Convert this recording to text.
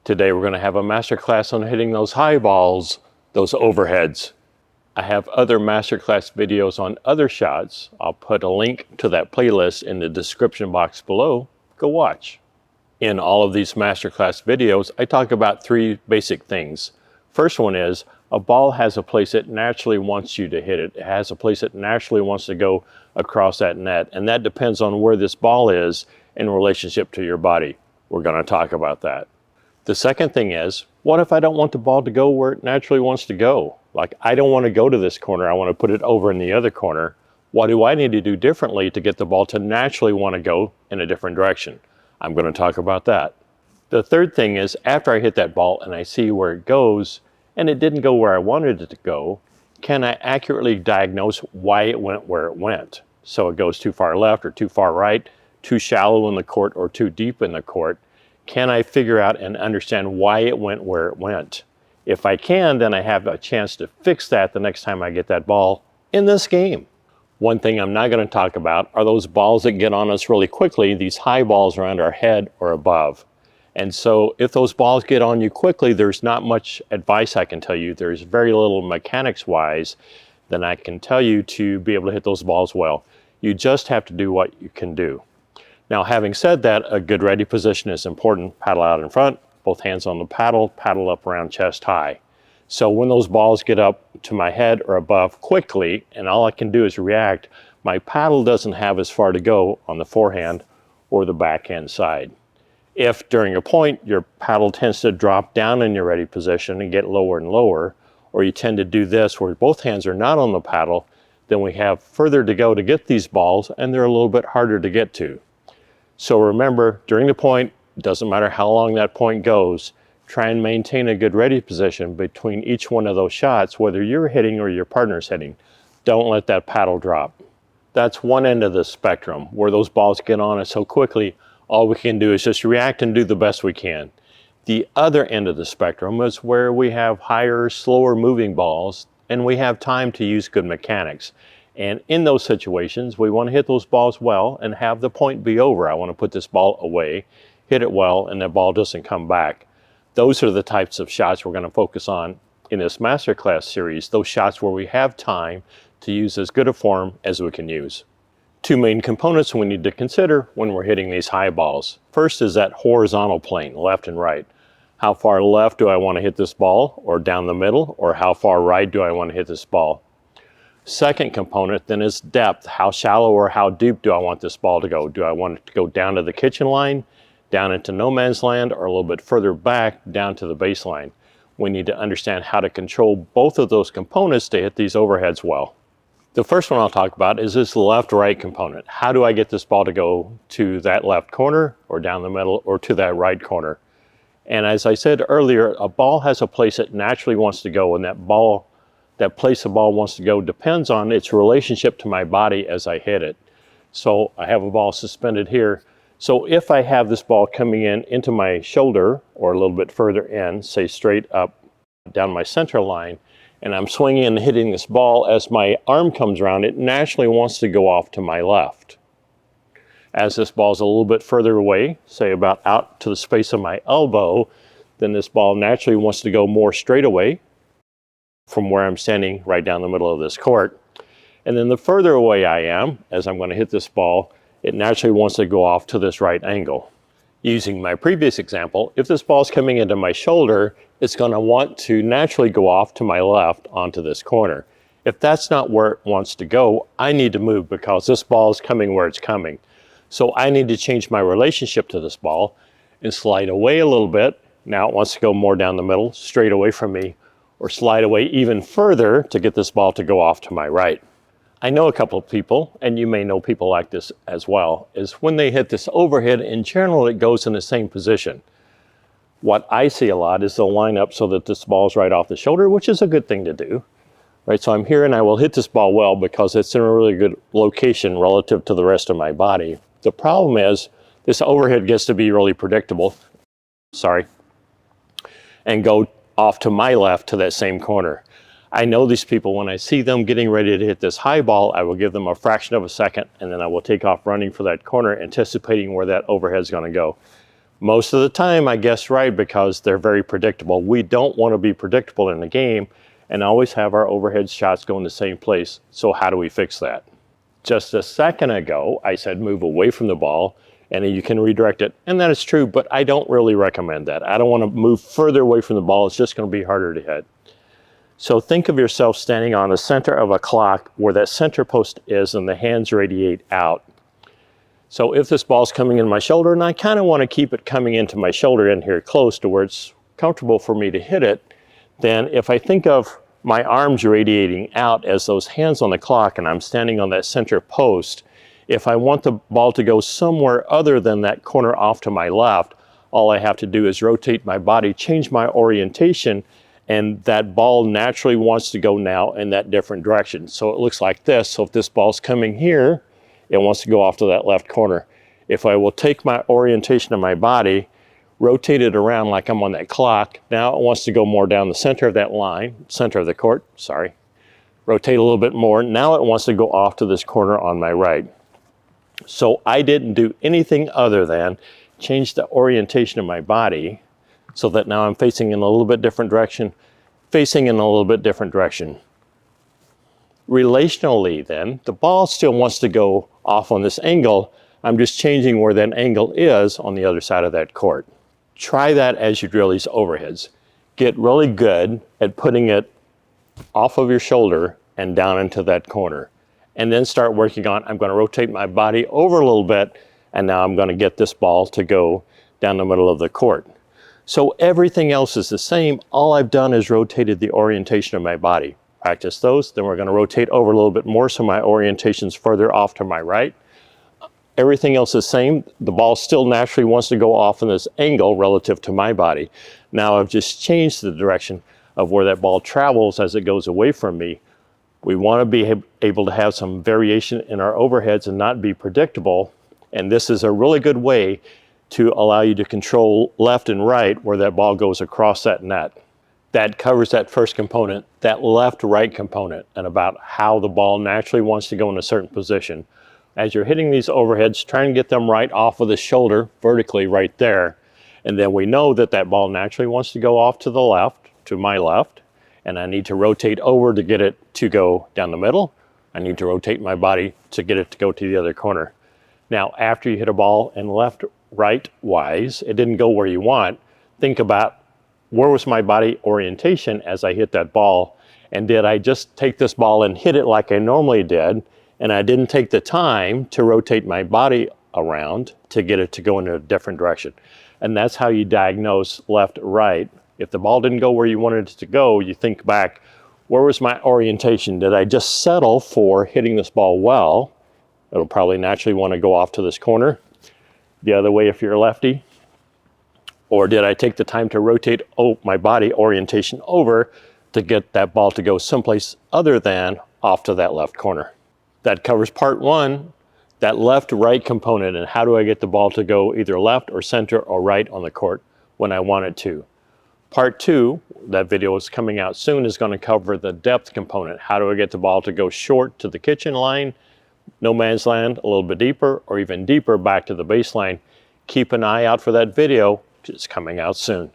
Today we're going to have a masterclass on hitting those high balls, those overheads. I have other masterclass videos on other shots. I'll put a link to that playlist in the description box below. Go watch. In all of these masterclass videos, I talk about three basic things. First one is, a ball has a place it naturally wants you to hit it. It has a place it naturally wants to go across that net, and that depends on where this ball is in relationship to your body. We're going to talk about that. The second thing is, what if I don't want the ball to go where it naturally wants to go? Like, I don't want to go to this corner, I want to put it over in the other corner. What do I need to do differently to get the ball to naturally want to go in a different direction? I'm going to talk about that. The third thing is, after I hit that ball and I see where it goes, and it didn't go where I wanted it to go, can I accurately diagnose why it went where it went? So it goes too far left or too far right, too shallow in the court or too deep in the court. Can I figure out and understand why it went where it went? If I can, then I have a chance to fix that the next time I get that ball in this game. One thing I'm not going to talk about are those balls that get on us really quickly, these high balls around our head or above. And so if those balls get on you quickly, there's not much advice I can tell you. There's very little mechanics-wise that I can tell you to be able to hit those balls well. You just have to do what you can do. Now, having said that, a good ready position is important. Paddle out in front, both hands on the paddle, paddle up around chest high. So when those balls get up to my head or above quickly, and all I can do is react, my paddle doesn't have as far to go on the forehand or the backhand side. If during a point your paddle tends to drop down in your ready position and get lower and lower, or you tend to do this where both hands are not on the paddle, then we have further to go to get these balls, and they're a little bit harder to get to. So remember, during the point, it doesn't matter how long that point goes, try and maintain a good ready position between each one of those shots, whether you're hitting or your partner's hitting. Don't let that paddle drop. That's one end of the spectrum, where those balls get on us so quickly, all we can do is just react and do the best we can. The other end of the spectrum is where we have higher, slower moving balls, and we have time to use good mechanics. And in those situations, we want to hit those balls well and have the point be over. I want to put this ball away, hit it well, and the ball doesn't come back. Those are the types of shots we're going to focus on in this masterclass series, those shots where we have time to use as good a form as we can use. Two main components we need to consider when we're hitting these high balls. First is that horizontal plane, left and right. How far left do I want to hit this ball, or down the middle, or how far right do I want to hit this ball? Second component then is depth. How shallow or how deep do I want this ball to go? Do I want it to go down to the kitchen line, down into no man's land, or a little bit further back down to the baseline? We need to understand how to control both of those components to hit these overheads well. The first one I'll talk about is this left-right component. How do I get this ball to go to that left corner, or down the middle, or to that right corner? And as I said earlier, a ball has a place it naturally wants to go, and that place the ball wants to go depends on its relationship to my body as I hit it. So I have a ball suspended here. So if I have this ball coming in into my shoulder, or a little bit further in, say straight up down my center line, and I'm swinging and hitting this ball, as my arm comes around, it naturally wants to go off to my left. As this ball's a little bit further away, say about out to the space of my elbow, then this ball naturally wants to go more straight away from where I'm standing right down the middle of this court. And then the further away I am, as I'm going to hit this ball, it naturally wants to go off to this right angle. Using my previous example, if this ball's coming into my shoulder, it's going to want to naturally go off to my left onto this corner. If that's not where it wants to go, I need to move because this ball is coming where it's coming. So I need to change my relationship to this ball and slide away a little bit. Now it wants to go more down the middle, straight away from me, or slide away even further to get this ball to go off to my right. I know a couple of people, and you may know people like this as well, is when they hit this overhead, in general it goes in the same position. What I see a lot is they'll line up so that this ball's right off the shoulder, which is a good thing to do. Right, so I'm here and I will hit this ball well because it's in a really good location relative to the rest of my body. The problem is this overhead gets to be really predictable, and go off to my left to that same corner. I know these people, when I see them getting ready to hit this high ball, I will give them a fraction of a second, and then I will take off running for that corner, anticipating where that overhead is going to go. Most of the time I guess right because they're very predictable. We don't want to be predictable in the game and always have our overhead shots go in the same place. So how do we fix that? Just a second ago, I said move away from the ball and then you can redirect it. And that is true, but I don't really recommend that. I don't want to move further away from the ball. It's just going to be harder to hit. So think of yourself standing on the center of a clock where that center post is and the hands radiate out. So if this ball's coming in my shoulder, and I kind of want to keep it coming into my shoulder in here close to where it's comfortable for me to hit it, then if I think of my arms radiating out as those hands on the clock and I'm standing on that center post, if I want the ball to go somewhere other than that corner off to my left, all I have to do is rotate my body, change my orientation, and that ball naturally wants to go now in that different direction. So it looks like this. So if this ball's coming here, it wants to go off to that left corner. If I will take my orientation of my body, rotate it around like I'm on that clock, now it wants to go more down the center of that line, center of the court, sorry. Rotate a little bit more, now it wants to go off to this corner on my right. So I didn't do anything other than change the orientation of my body so that now I'm facing in a little bit different direction, facing in a little bit different direction. Relationally then, the ball still wants to go off on this angle. I'm just changing where that angle is on the other side of that court. Try that as you drill these overheads. Get really good at putting it off of your shoulder and down into that corner. And then start working on, I'm going to rotate my body over a little bit, and now I'm going to get this ball to go down the middle of the court. So everything else is the same. All I've done is rotated the orientation of my body. Practice those, then we're going to rotate over a little bit more so my orientation's further off to my right. Everything else is the same. The ball still naturally wants to go off in this angle relative to my body. Now I've just changed the direction of where that ball travels as it goes away from me. We want to be able to have some variation in our overheads and not be predictable. And this is a really good way to allow you to control left and right where that ball goes across that net. That covers that first component, that left-right component, and about how the ball naturally wants to go in a certain position. As you're hitting these overheads, try and get them right off of the shoulder, vertically right there. And then we know that that ball naturally wants to go off to the left, to my left, and I need to rotate over to get it to go down the middle. I need to rotate my body to get it to go to the other corner. Now, after you hit a ball in left-right wise, it didn't go where you want, think about where was my body orientation as I hit that ball, and did I just take this ball and hit it like I normally did, and I didn't take the time to rotate my body around to get it to go in a different direction. And that's how you diagnose left, right. If the ball didn't go where you wanted it to go, you think back, where was my orientation? Did I just settle for hitting this ball well? It'll probably naturally want to go off to this corner. The other way if you're a lefty. Or did I take the time to rotate my body orientation over to get that ball to go someplace other than off to that left corner? That covers part one, that left-right component, and how do I get the ball to go either left or center or right on the court when I want it to. Part two, that video is coming out soon, is going to cover the depth component. How do I get the ball to go short to the kitchen line, no man's land, a little bit deeper, or even deeper back to the baseline? Keep an eye out for that video. It's coming out soon.